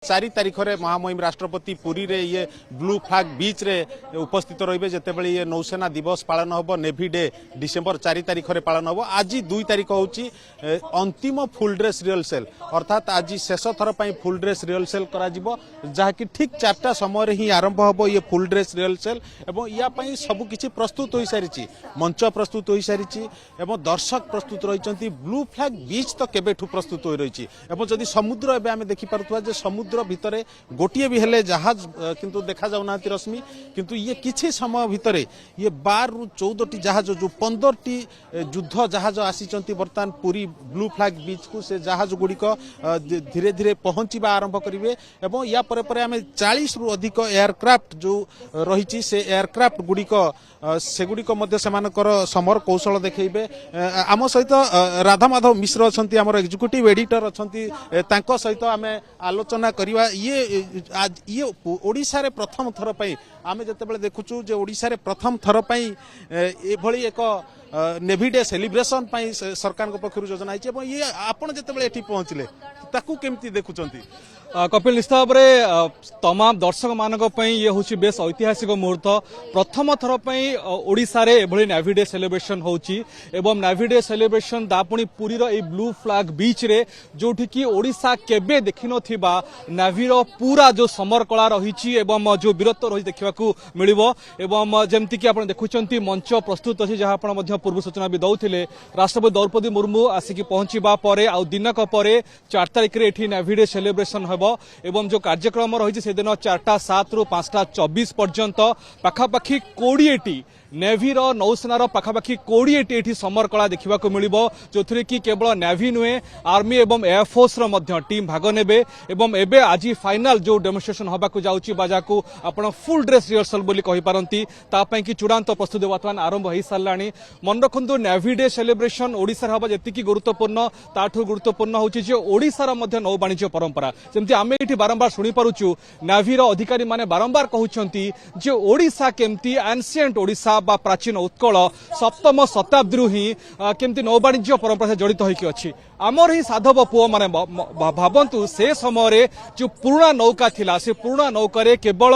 4 तारीख में महामहिम राष्ट्रपति पुरी रे ये ब्लू फ्लैग बीच रे उपस्थित रहिबे जेतेबेले ये नौसेना दिवस पालन होबो नेवी डे डिसेंबर 4 तारीख में पालन होबो। आज 2 तारीख होची अंतिम फुल ड्रेस रिहर्सल अर्थात आज शेष थर पई फुल ड्रेस रिहर्सल करा जिवो जहा कि ठीक 4टा समय रे ही आरंभ होबो ये फुल ड्रेस रिहर्सल एवं या पई सब किछि प्रस्तुत होई सारिछि मंच प्रस्तुत होई सारिछि एवं दर्शक प्रस्तुत रहिचंती ब्लू फ्लैग बीच तो केबेठु प्रस्तुत होई रहिछि एवं जदि समुद्र एबे आमे देखि पारथुवा जे समुद्र भितरे गोटिए भी हेले जहाज किंतु देखा जाउना रश्मि किंतु ये किछि समय भितरे ये 12 रु 14 टी जहाज जो 15 टी युद्ध जहाज आसीचंती वर्तमान पूरी ब्लू फ्लैग बीच को से जहाज गुड़िक धीरे धीरे पहुंचीबा आरंभ करिवे एवं या परे परे आमे 40 रु अधिक एयरक्राफ्ट जो रहिछि से एयरक्राफ्ट गुड़िक सेगुड़िक मध्य सेमानकर समर कौशल देखैबे। आम सहित राधा माधव मिश्र अछंती हमर एग्जीक्यूटिव एडिटर अछंती तांको सहित आमे आलोचना करिवा ये ओडिसा रे प्रथम थर पई आमे जतेबेले देखुछु जे ओडिसा रे प्रथम थर पई एभली एक नेवी डे सेलिब्रेशन पई सरकार पक्षरु योजना आइछ एवं ये आपण जतेबेले एठी पहुंचले ताकू केमती देखुचंती? कपिल निश्चित भाव में तमाम दर्शक मानक ये हूँ बेस ऐतिहासिक मुहूर्त प्रथम थर ओडिशा रे एभली नेवी डे सेलिब्रेशन होची एवं नेवी डे सेलिब्रेशन दापुणी पुरी रो ब्लू फ्लैग बीच रे जोठी की ओडिशा केबे देखि नथिबा नेवी रो पूरा जो समर कला रही एवं जो वीरत्व रही देखा मिलिबो एवं जेमति कि आपण देखुचंती मंच प्रस्तुत अछि जहां आपण मध्य पूर्व सूचना भी दउथिले राष्ट्रपति द्रौपदी मुर्मू आसिकी पहुंचीबा परे आ दिनक परे 4 तारिख रे एठी नेवी डे सेलिब्रेशन एवं जो कार्यक्रम रही से दिन 4टा 7 रु 5टा 24 पर्यंत पाखापाखि 20 नेवी रो नौसेनार पाखापाखि 20 एठी समर कला देखा मिलिबो जो कि केवल नेवी नुहे आर्मी एवं एयरफोर्स रो मध्य टीम भाग नेबे एवं एबे आज फाइनल जो डेमोन्स्ट्रेशन होबाकू जाउची बाजाकू आपण फुल ड्रेस रिहर्सल बोली कहि पारंती ता पई कि चूड़ांत प्रस्तुति वर्तमान आरंभ होई सारलाणी। मन रखंतु नेवी डे सेलिब्रेशन ओडिसा रे हबा जेतिकी गुरुत्वपूर्ण ताठू गुरुत्वपूर्ण होची जे ओडिसा रो मध्य नौ वाणिज्य परंपरा जेमति आमे एठी बारंबार सुनी पारुचु नेवी रो अधिकारी माने बारंबार कहउचंती जे ओडिसा केमती एन्शिएंट ओडिसा बा प्राचीन उत्कल सप्तम शताब्दी ही केमती नौवाणिज्य परंपरा से जड़ित होइकी अछि। आमर ही साधव पुओ माने भाबंतु से समय जो पुराना नौका थिला से पुराना नौका केवल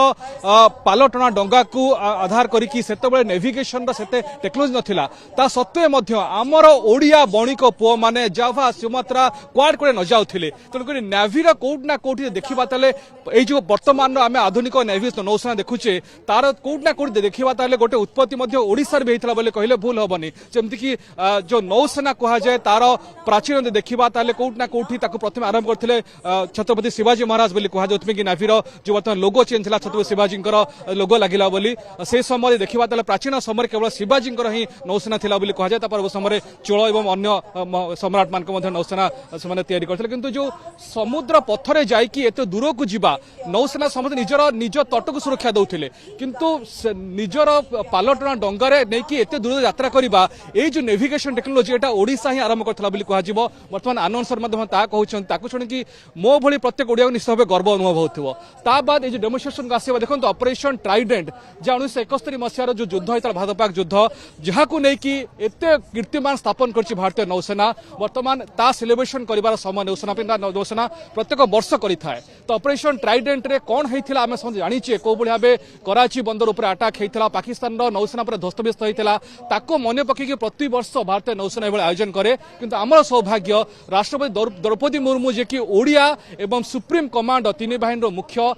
पालटना डंगा को आधार करिकी सेतेबेले नेविगेशन सेते टेक्नोलॉजी नथिला ता सत्वे मध्य आमर ओडिया बणिक पुओ माने जावा सुमात्रा क्वाड कोडे न जाउथिले तनकरी नेवी रो कोड ना कोठी देखिबा तले ए जो वर्तमान आमे आधुनिक नेवी नौसेना देखुचे तार कोड ना कोठी देखिबा तले गोटे उत्पत्ति मध्य ओडिसा रे हेतला बोले कहले भूल होबनी जेमति कि जो नौसेना कहा जाय तार प्राचीन देखिबा ताले कोड ना कोठी ताको प्रथम आरंभ करथिले छत्रपति शिवाजी महाराज बोली कहा जाउतमे कि नेवी रो जो वर्तमान लोगो चेंज थिला छत्रपति शिवाजींकर लोगो लागिला बोली से समय देखिबा ताले प्राचीन समय केवल शिवाजींकर ही नौसेना थिला बोली कहा जाय ता पर समय चोल एवं अन्य सम्राट मान को मध्य नौसेना से तैयारी करथिले किंतु जो समुद्र पथरे जाई कि एते दूर को जिबा नौसेना समस्त निज तट को सुरक्षा दउथिले किंतु निजर पालटना डंगारे नै कि एते दूर यात्रा करिबा ए जो नेविगेशन टेक्नोलॉजी एटा ओडिसा ही आरंभ करथला बोली कहा जिवो वर्तमान आनंदसर माध्यम ता कहउछन ताकू सुन कि मो भली प्रत्येक ओडिया निश्चित भाव गर्व अनुभव होथिबो। ता बाद ए जो डेमोन्स्ट्रेशन का आसीबा देखंतु ऑपरेशन ट्राइडेंट जे 1971 मसियार जो युद्ध होइतल भारत पाक युद्ध जहाकू नै कि एते कीर्तिमान स्थापन करछि भारतीय नौसेना वर्तमान ता सेलिब्रेशन करिवार समय नौसेना प्रत्येक वर्ष करिथाय। तो ऑपरेशन ट्राइडेंट रे कोन हेइथिला आमे समझ जानि छि को बळी भाबे कराची बंदर ऊपर अटैक हेइथिला पाकिस्तान रो नौसेना पर ध्वस्तव्यस्त होइथिला ताको मने पकि कि प्रति वर्ष भारतीय नौसेना एबळे आयोजन करे किंतु हमर सौभाग्य राष्ट्रपति द्रौपदी मुर्मू जे कि ओडिया एवं सुप्रीम कमांड तीन बाहिनी रो मुख्य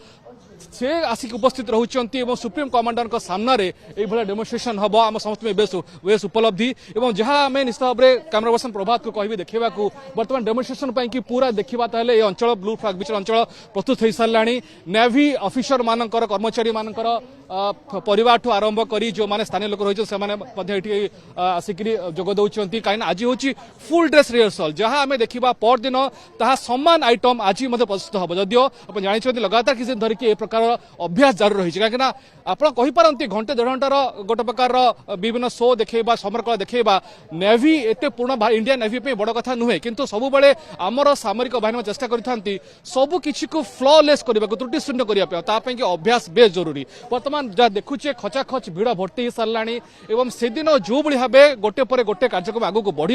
से आसिक उपस्थित रहउचंती एवं सुप्रीम कमांडर को सामना रे ए भला डेमोन्स्ट्रेशन हबो हम समस्त में बेस उपलब्धि एवं जहां हमें निश्चित भाव में कैमरा पर्सन प्रभात को कहबी देखिबा को वर्तमान डेमोन्स्ट्रेशन पई कि पूरा देखिबा ताले ए अंचल ब्लू फ्लैग बीच अंचल प्रस्तुत होई सारलाणी। नेवी ऑफिसर मानकर कर्मचारी मानकर परिवार ठू आरंभ करी जो माने स्थानीय लोक रहिछ से माने मध्ये एठी आसिकरी जोग दउचंती काइन आज होची फुल ड्रेस रिहर्सल जहां हमें देखिबा पर दिन ताहा समान आइटम आज मध्ये प्रस्तुत हबो जदियो अपन जानि छथि लगातार किछ दिन धरि कि प्रकार अभ्यास जारी रही कहीं आप कहींपारती घंटे 1.5 घंटार गोटे प्रकार विभिन्न शो देखा समरकला देखा नेवी एत पूर्ण इंडियन नेवी पे बड़ कथा नुहे किंतु सब बेले आमर सामरिक बाहिनी चेष्टा करते सबू किसी को फ्लॉलेस करने को त्रुटि शून्य करने कि अभ्यास बेस जरूरी बर्तमान जहाँ देखुचे खचाखच भिड़ भर्ती हो साराणी एवं से दिन जो भाई भाव गोटे पर गोटे कार्यक्रम आगक बढ़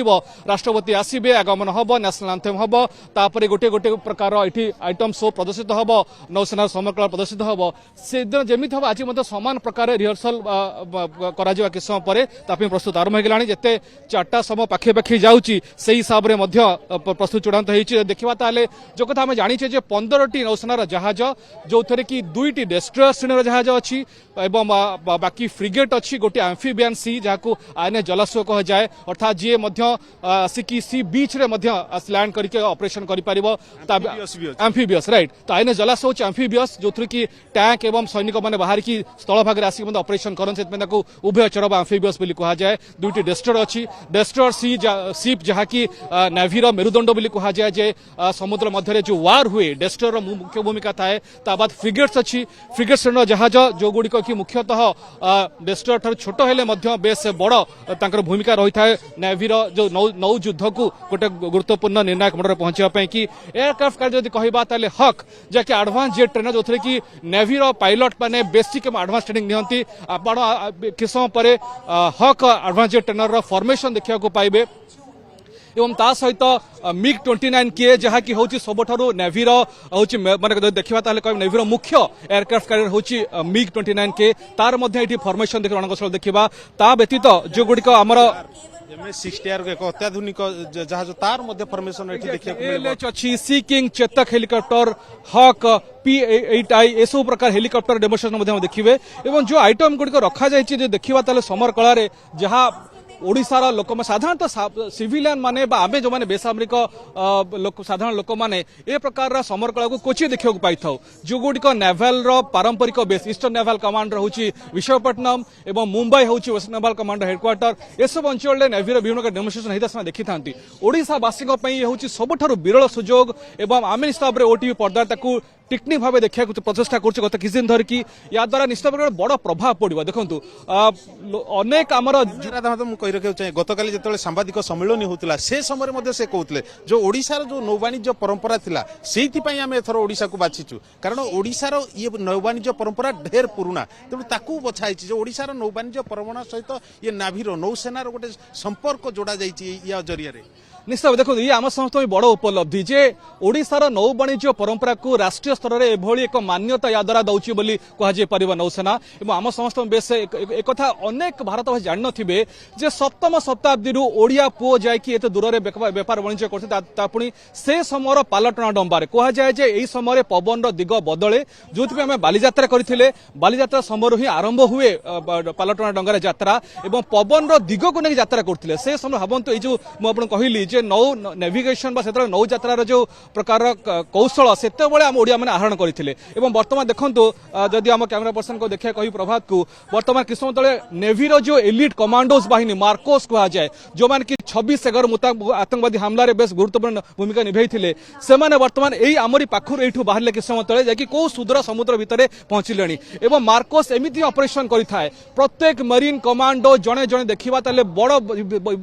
राष्ट्रपति आसवे आगमन हम नेशनल आंथेम हम तापर गोटे गोटे प्रकार ये आइटम शो प्रदर्शित हम नौसेना समरकला प्रदर्शित हम से दिन जमी हम आज समान प्रकार रिहर्सल कर किसी समय पर प्रस्तुत आरंभ हो गलानी जिते 4टा समय पाखे जाऊँगी से हिसाब से प्रस्तुत चूड़ांत हो देखा जो कथा आम जाचे 15टी नौसेनार जहाज जो थे कि 2टी डेस्ट्रयर श्रेणी जहाज अच्छी बाकी फ्रिगेट अच्छी गोटे एम्फीबियन सी जहाँ आईएनएस जलाश्व कह जाए अर्थात जी आसिकी सी बीच रे लैंड करके ऑपरेशन एम्फीबियस राइट तो आईएनएस जलाश्व हूँ एम्फीबियस जो कि टैंक एवं सैनिक मैंने बाहर की स्थल भाग आसिक ऑपरेशन करते उभय चरब एम्फीबियस कहा जाए 2टी डेस्ट्रयर अच्छी डेस्ट्रयर सीप जहाँ की नेवीर मेरुदंड कहा जाए जे समुद्र मध्य जो वार हुए डेस्ट्रयर मुख्य भूमिका थाए बाद फ्रिगेट्स अच्छी फ्रिगेट श्रेणी जहाज जो गुड़िक कि मुख्यतः डेस्ट्रयर ठार छोट हेले बेस बड़ भूमिका रही है नेवीर जो नौ युद्ध को गोटे गुरुत्वपूर्ण निर्णायक मंडल पहुंचापी कि एयरक्राफ्ट कार्य कहवा हक जहाँकि आडभांस जेट ट्रेनर जो कि नेवीर पायलट मैंने बेसिक आडभांस ट्रेनिंग नियंती आपण किस समय पर हक आडभांस जेट ट्रेनर फॉर्मेशन देखा पाइबे एवं ता सहित मिग 29K जहाँ कि हूँ सबुठ नेवीर हूँ माने देखा नेवीर मुख्य एयरक्राफ्ट कैरियर हूँ मिग 29K तार फॉर्मेशन देखा ता व्यतीत जो गुड़िक आमर MS-60R एक अत्याधुनिक जहाज तार मध्य फॉर्मेशन देखिए अच्छी सी किंग चेतक हेलिकॉप्टर हक P-8I ए सब प्रकार हेलिकॉप्टर डेमोन्स्ट्रेशन देखिए एवं जो आइटम गुड़िक रखा जाए देखा समर कला जहाँ ओडिशार लोक साधारणतः सिविलियन माने आमे जो माने बेसामरिक साधारण लोक माने ए प्रकार समर कला को कोची देखा पाई था जो गुड़िक नेवाल पारंपरिक बेस ईस्टर्न नेवाल कमांड हूँ विशाखापट्टनम एवं मुंबई हूँ वेस्ट नेवाल कमांड हेडक्वार्टर ए सब अंचल नेवीर विभिन्न डेमोन्स्ट्रेशन होता से देखी था ओडिशावासी हूँ सबुठ विरल सुजोग एवं आम हिसाब से ओटीवी पर्दा टिकनी भाव देखा प्रचेषा कर गत किसी दिन धरिकी या द्वारा निश्चित भाव बड़ प्रभाव पड़ो देखो अनेक आमर कही रखा चाहिए गतकाली जो सांबादिक सम्मिलन होता से समय से कहते जो ओडिशार जो नौवाणिज्य परंपरा थिला से आम एथर ओडिशा को बाछीचु कारण ओडिशार ये नौवाणिज्य परंपरा ढेर पुराना तेणु ताकू बछाई जो ओडिशार नौवाणिज्य परंपरा सहित ये नाभीर नौसेनार गोटे संपर्क जोड़ा या जरिया निश्चय देखो ये आम समस्त बड़ उपलब्धि जे ओडिशार नौ वाणिज्य परंपरा को राष्ट्रीय स्तर में एभली एक मान्यता या द्वारा दौची बोली कह नौसेना एवं आम समस्त बेस एक अनेक भारतवासी जान नथिबे जे सप्तम शताब्दी ओडिया पुओ जाइए एत दूर बेपार वाणिज्य करते पुणी से समय पालटना डंबार कह जाए जे यही समय पवन दिग बदले जो आम बालीजात्रा करते बालीजात्रा समय ही आरंभ हुए पालटना डंगार यात्रा एवं पवन दिग को नहीं यात्रा करते से समय भावतु ये मुझे कहली जे नौ नेविगेशन नौ यात्रार जो प्रकार कौशल से आम ओडिया मैंने आहरण करते बर्तमान देखो जदि आम कैमेरा पर्सन को देखा कही प्रभात को बर्तमान किस समय तले नेवीर जो एलिट कमांडोज बाहिनी मार्कोस कह जाए जो मैंने कि 26/11 आतंकवादी हमलार बेस गुरुत्वपूर्ण भूमिका निभाई से बर्तमान यही आमरी पाखर यू बाहर किस समय तले जाकि कौ सुदूर समुद्र भितर पहुंचले एवं मार्कोस एमती ऑपरेशन करें प्रत्येक मरीन कमांडो जड़े जड़े देखा बड़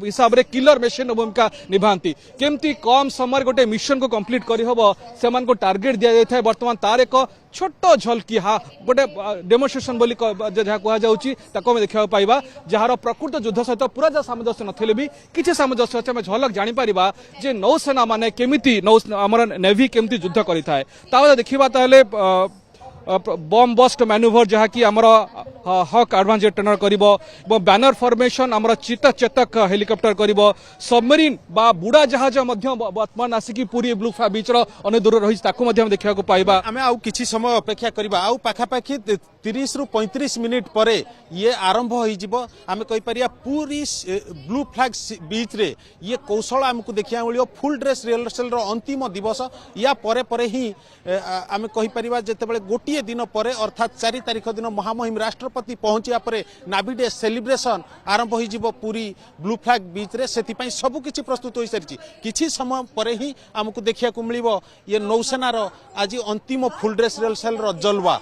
हिसाब से किलर मेसीन भूमिका निभाती केमती कम समय गोटे मिशन को कंप्लीट करहब से टार्गेट दि जाए बर्तमान तार एक छोट झलकी हाँ गोटे डेमोन्स्ट्रेशन बोली जहाँ कहुँ देखा पाइबा जार प्रकृत युद्ध सहित पूरा जहाँ सामंजस्य नथिले भी किसी सामंजस्य अच्छे झलक जापर जे नौसेना माने केमिति आमर नेवी केमती युद्ध करें देखा ताले बम बस्ट मैन्युवर जहाँ कि आमर हक एडवांस जेट ट्रेनर करिबो बैनर फॉर्मेशन आमर चेतक हेलिकॉप्टर करिबो सबमरीन बा बुड़ा जहाज मध्य वर्तमान आसिकी पूरी ब्लू फ्लैग बीच अनेक दूर रही देखा पाइबा आम आउ किछि समय अपेक्षा करबा आउ पाखापाखि 30 रु 35 मिनिट पर ये आरंभ हो आम कहीपर पूरी ब्लू फ्लैग बीच रे ये कौशल आमको देखा मिलो फुल ड्रेस रिहर्सल अंतिम दिवस या परे परे ही आम कहीपर जिते गोटे दिन पर अर्थात 4 तारिख दिन महामहिम राष्ट्रपति पहुंचा पर नाभी डे सेलिब्रेशन आरंभ हो पूरी ब्लू फ्लैग बीच रे से सबकिछि प्रस्तुत हो सारी किछि समय पर ही आमको देखा मिलो ये नौसेनार आज अंतिम फुल ड्रेस रिहर्सल जलवा।